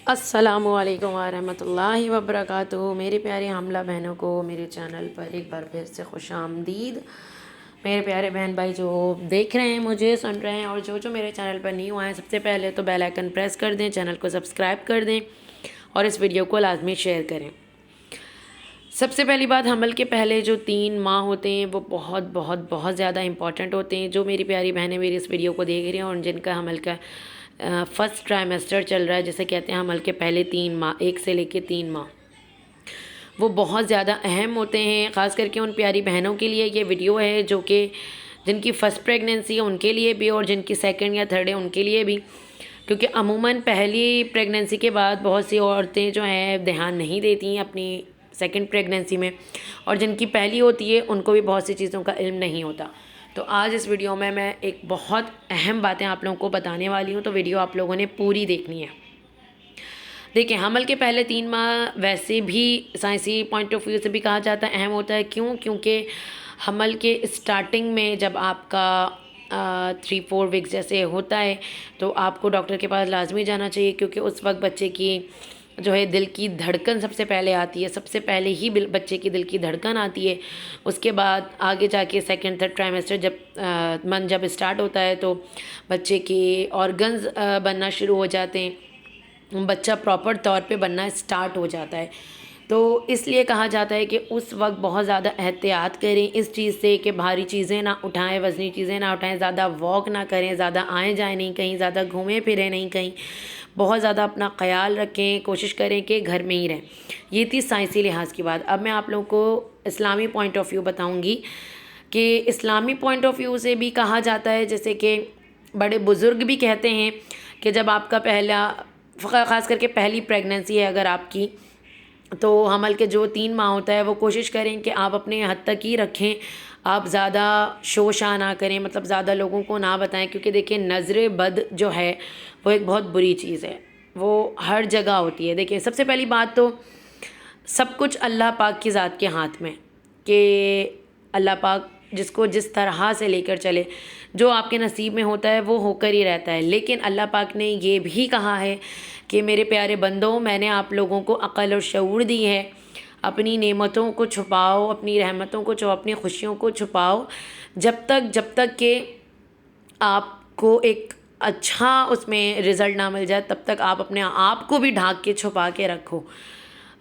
السلام علیکم ورحمۃ اللہ وبرکاتہ۔ میرے پیارے حاملہ بہنوں کو میرے چینل پر ایک بار پھر سے خوش آمدید۔ میرے پیارے بہن بھائی جو دیکھ رہے ہیں، مجھے سن رہے ہیں، اور جو میرے چینل پر نیو آئے ہیں، سب سے پہلے تو بیل آئیکن پریس کر دیں، چینل کو سبسکرائب کر دیں اور اس ویڈیو کو لازمی شیئر کریں۔ سب سے پہلی بات، حمل کے پہلے جو 3 ماہ ہوتے ہیں وہ بہت بہت بہت زیادہ امپورٹنٹ ہوتے ہیں۔ جو میری پیاری بہنیں میری اس ویڈیو کو دیکھ رہی ہیں اور جن کا حمل کا فرسٹ ٹرائمیسٹر چل رہا ہے، جسے کہتے ہیں حمل کے پہلے 3 ماہ، 1 سے لے کے 3 ماہ، وہ بہت زیادہ اہم ہوتے ہیں۔ خاص کر کے ان پیاری بہنوں کے لیے یہ ویڈیو ہے جو کہ جن کی فرسٹ پریگننسی ہے ان کے لیے بھی، اور جن کی سیکنڈ یا تھرڈ ہے ان کے لیے بھی، کیونکہ عموماً پہلی پریگننسی کے بعد بہت سی عورتیں جو ہیں دھیان نہیں دیتی ہیں اپنی سیکنڈ پریگننسی میں، اور جن کی پہلی ہوتی ہے ان کو بھی بہت سی چیزوں کا علم نہیں ہوتا۔ تو آج اس ویڈیو میں ایک بہت اہم باتیں آپ لوگوں کو بتانے والی ہوں، تو ویڈیو آپ لوگوں نے پوری دیکھنی ہے۔ دیکھیں، حمل کے پہلے 3 ماہ ویسے بھی سائنسی پوائنٹ آف ویو سے بھی کہا جاتا ہے اہم ہوتا ہے۔ کیونکہ حمل کے اسٹارٹنگ میں جب آپ کا 3-4 ویکس جیسے ہوتا ہے تو آپ کو ڈاکٹر کے پاس لازمی جانا چاہیے، کیونکہ اس وقت بچے کی جو ہے دل کی دھڑکن سب سے پہلے آتی ہے، سب سے پہلے ہی بچے کی دل کی دھڑکن آتی ہے۔ اس کے بعد آگے جا کے سیکنڈ تھرڈ ٹرائمیسٹر جب اسٹارٹ ہوتا ہے تو بچے کے آرگنز بننا شروع ہو جاتے ہیں، بچہ پراپر طور پہ بننا اسٹارٹ ہو جاتا ہے۔ تو اس لیے کہا جاتا ہے کہ اس وقت بہت زیادہ احتیاط کریں اس چیز سے کہ بھاری چیزیں نہ اٹھائیں، وزنی چیزیں نہ اٹھائیں، زیادہ واک نہ کریں، زیادہ آئیں جائیں نہیں کہیں، زیادہ گھومیں پھریں نہیں کہیں، بہت زیادہ اپنا خیال رکھیں، کوشش کریں کہ گھر میں ہی رہیں۔ یہ تھی سائنسی لحاظ کی بات۔ اب میں آپ لوگوں کو اسلامی پوائنٹ آف ویو بتاؤں گی کہ اسلامی پوائنٹ آف ویو سے بھی کہا جاتا ہے، جیسے کہ بڑے بزرگ بھی کہتے ہیں کہ جب آپ کا خاص کر کے پہلی پریگننسی ہے اگر آپ کی، تو حمل کے جو 3 ماہ ہوتا ہے وہ کوشش کریں کہ آپ اپنے حد تک ہی رکھیں، آپ زیادہ شوشا نہ کریں، مطلب زیادہ لوگوں کو نہ بتائیں، کیونکہ دیکھیں نظر بد جو ہے وہ ایک بہت بری چیز ہے، وہ ہر جگہ ہوتی ہے۔ دیکھیں، سب سے پہلی بات تو سب کچھ اللہ پاک کی ذات کے ہاتھ میں، کہ اللہ پاک جس کو جس طرح سے لے کر چلے، جو آپ کے نصیب میں ہوتا ہے وہ ہو کر ہی رہتا ہے۔ لیکن اللہ پاک نے یہ بھی کہا ہے کہ میرے پیارے بندوں، میں نے آپ لوگوں کو عقل اور شعور دی ہے، اپنی نعمتوں کو چھپاؤ، اپنی رحمتوں کو چھپاؤ، اپنی خوشیوں کو چھپاؤ، جب تک کہ آپ کو ایک اچھا اس میں رزلٹ نہ مل جائے، تب تک آپ اپنے آپ کو بھی ڈھانک کے چھپا کے رکھو،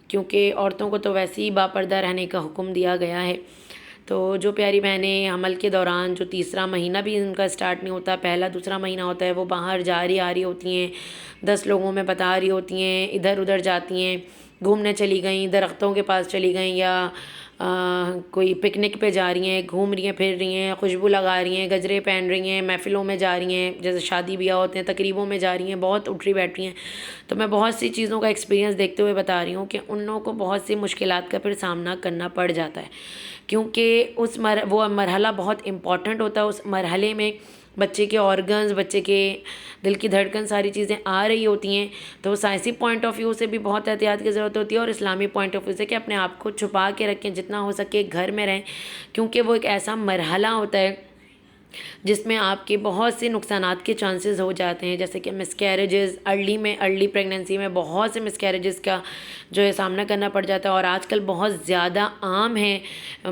کیونکہ عورتوں کو تو ویسے ہی باپردہ رہنے کا حکم دیا گیا ہے۔ تو جو پیاری بہنیں حمل کے دوران جو تیسرا مہینہ بھی ان کا اسٹارٹ نہیں ہوتا، پہلا دوسرا مہینہ ہوتا ہے، وہ باہر جا رہی آ رہی ہوتی ہیں، 10 لوگوں میں بتا رہی ہوتی ہیں، ادھر ادھر جاتی ہیں، گھومنے چلی گئیں، درختوں کے پاس چلی گئیں، یا کوئی پکنک پہ جا رہی ہیں، گھوم رہی ہیں، پھر رہی ہیں، خوشبو لگا رہی ہیں، گجرے پہن رہی ہیں، محفلوں میں جا رہی ہیں، جیسے شادی بیاہ ہوتے ہیں، تقریبوں میں جا رہی ہیں، بہت اٹھ رہی بیٹھ رہی ہیں۔ تو میں بہت سی چیزوں کا ایکسپیرینس دیکھتے ہوئے بتا رہی ہوں کہ ان لوگوں کو بہت سی مشکلات کا پھر سامنا کرنا پڑ جاتا ہے، کیونکہ وہ مرحلہ بہت امپورٹنٹ ہوتا ہے۔ اس مرحلے میں بچے کے آرگنز، بچے کے دل کی دھڑکن، ساری چیزیں آ رہی ہوتی ہیں، تو سائنسی پوائنٹ آف ویو سے بھی بہت احتیاط کی ضرورت ہوتی ہے، اور اسلامی پوائنٹ آف ویو سے کہ اپنے آپ کو چھپا کے رکھیں، جتنا ہو سکے گھر میں رہیں، کیونکہ وہ ایک ایسا مرحلہ ہوتا ہے جس میں آپ کے بہت سے نقصانات کے چانسز ہو جاتے ہیں، جیسے کہ مسکیریجز، ارلی پریگننسی میں بہت سے مسکیریجز کا جو ہے سامنا کرنا پڑ جاتا ہے، اور آج کل بہت زیادہ عام ہے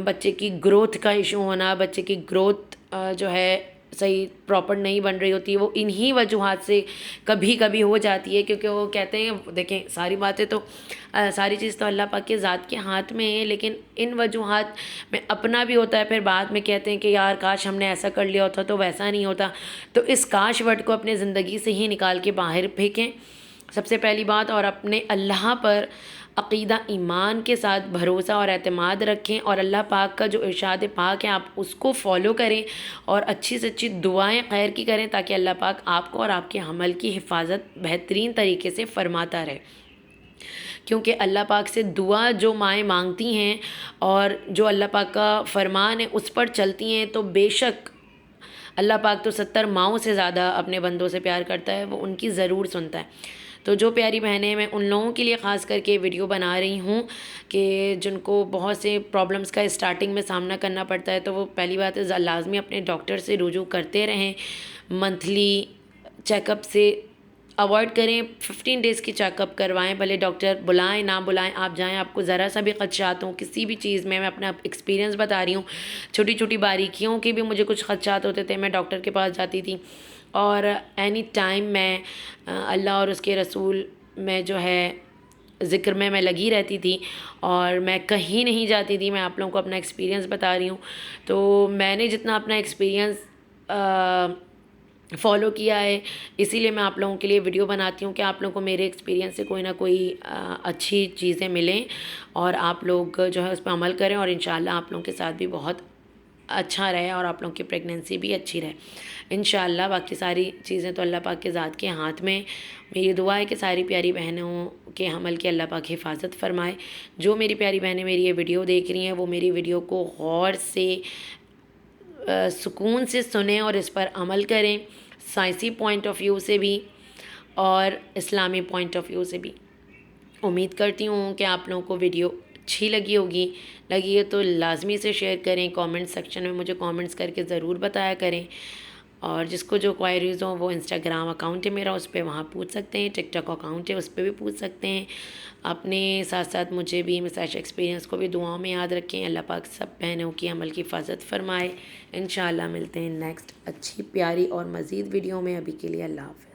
بچے کی گروتھ کا ایشو ہونا، بچے کی گروتھ جو ہے صحیح پراپر نہیں بن رہی ہوتی، وہ انہی وجوہات سے کبھی کبھی ہو جاتی ہے، کیونکہ وہ کہتے ہیں، دیکھیں ساری چیز تو اللہ پاک کے ذات کے ہاتھ میں ہے، لیکن ان وجوہات میں اپنا بھی ہوتا ہے، پھر بعد میں کہتے ہیں کہ یار کاش ہم نے ایسا کر لیا ہوتا تو ویسا نہیں ہوتا۔ تو اس کاش ورڈ کو اپنے زندگی سے ہی نکال کے باہر پھینکیں، سب سے پہلی بات، اور اپنے اللہ پر عقیدہ ایمان کے ساتھ بھروسہ اور اعتماد رکھیں، اور اللہ پاک کا جو ارشاد پاک ہے آپ اس کو فالو کریں، اور اچھی سے اچھی دعائیں خیر کی کریں، تاکہ اللہ پاک آپ کو اور آپ کے حمل کی حفاظت بہترین طریقے سے فرماتا رہے۔ کیونکہ اللہ پاک سے دعا جو مائیں مانگتی ہیں اور جو اللہ پاک کا فرمان ہے اس پر چلتی ہیں، تو بے شک اللہ پاک تو 70 ماؤں سے زیادہ اپنے بندوں سے پیار کرتا ہے، وہ ان کی ضرور سنتا ہے۔ تو جو پیاری بہنیں، میں ان لوگوں کے لیے خاص کر کے ویڈیو بنا رہی ہوں کہ جن کو بہت سے پرابلمس کا اسٹارٹنگ میں سامنا کرنا پڑتا ہے، تو وہ پہلی بات ہے لازمی اپنے ڈاکٹر سے رجوع کرتے رہیں، منتھلی چیک اپ سے اوائڈ کریں. 15 ڈیز کی چیک اپ کروائیں, بھلے ڈاکٹر بلائیں نہ بلائیں, آپ جائیں. آپ کو ذرا سا بھی خدشات ہوں کسی بھی چیز میں اپنا ایکسپیرینس بتا رہی ہوں, چھوٹی چھوٹی باریکیوں کے بھی مجھے کچھ خدشات ہوتے تھے, میں ڈاکٹر کے پاس جاتی تھی. اور اینی ٹائم میں اللہ اور اس کے رسول میں جو ہے ذکر میں لگی رہتی تھی, اور میں کہیں نہیں جاتی تھی. میں آپ لوگوں کو اپنا ایکسپیرینس بتا رہی ہوں. تو میں نے جتنا اپنا ایکسپیرینس فالو کیا ہے, اسی لیے میں آپ لوگوں کے لیے ویڈیو بناتی ہوں کہ آپ لوگوں کو میرے ایکسپیرینس سے کوئی نہ کوئی اچھی چیزیں ملیں, اور آپ لوگ جو ہے اس پہ عمل کریں, اور انشاءاللہ آپ لوگوں کے ساتھ بھی بہت اچھا رہے, اور آپ لوگوں کی پریگننسی بھی اچھی رہے انشاءاللہ. باقی ساری چیزیں تو اللہ پاک کے ذات کے ہاتھ میں. میری دعا ہے کہ ساری پیاری بہنوں کے حمل کے اللہ پاک حفاظت فرمائے. جو میری پیاری بہنیں میری یہ ویڈیو دیکھ رہی ہیں وہ میری ویڈیو کو غور سے سکون سے سنیں اور اس پر عمل کریں, سائنسی پوائنٹ آف ویو سے بھی اور اسلامی پوائنٹ آف ویو سے بھی. امید کرتی ہوں کہ آپ لوگوں کو ویڈیو اچھی لگی ہوگی. لگی ہے تو لازمی سے شیئر کریں. کامنٹ سیکشن میں مجھے کامنٹس کر کے ضرور بتایا کریں, اور جس کو جو کوائریز ہوں وہ انسٹاگرام اکاؤنٹ ہے میرا, اس پہ وہاں پوچھ سکتے ہیں. ٹک ٹاک اکاؤنٹ ہے, اس پہ بھی پوچھ سکتے ہیں. اپنے ساتھ ساتھ مجھے بھی مساج ایکسپیرینس کو بھی دعاؤں میں یاد رکھیں. اللہ پاک سب بہنوں کی عمل کی حفاظت فرمائے. انشاءاللہ ملتے ہیں نیکسٹ اچھی پیاری اور مزید ویڈیو میں. ابھی کے لیے اللہ حافظ.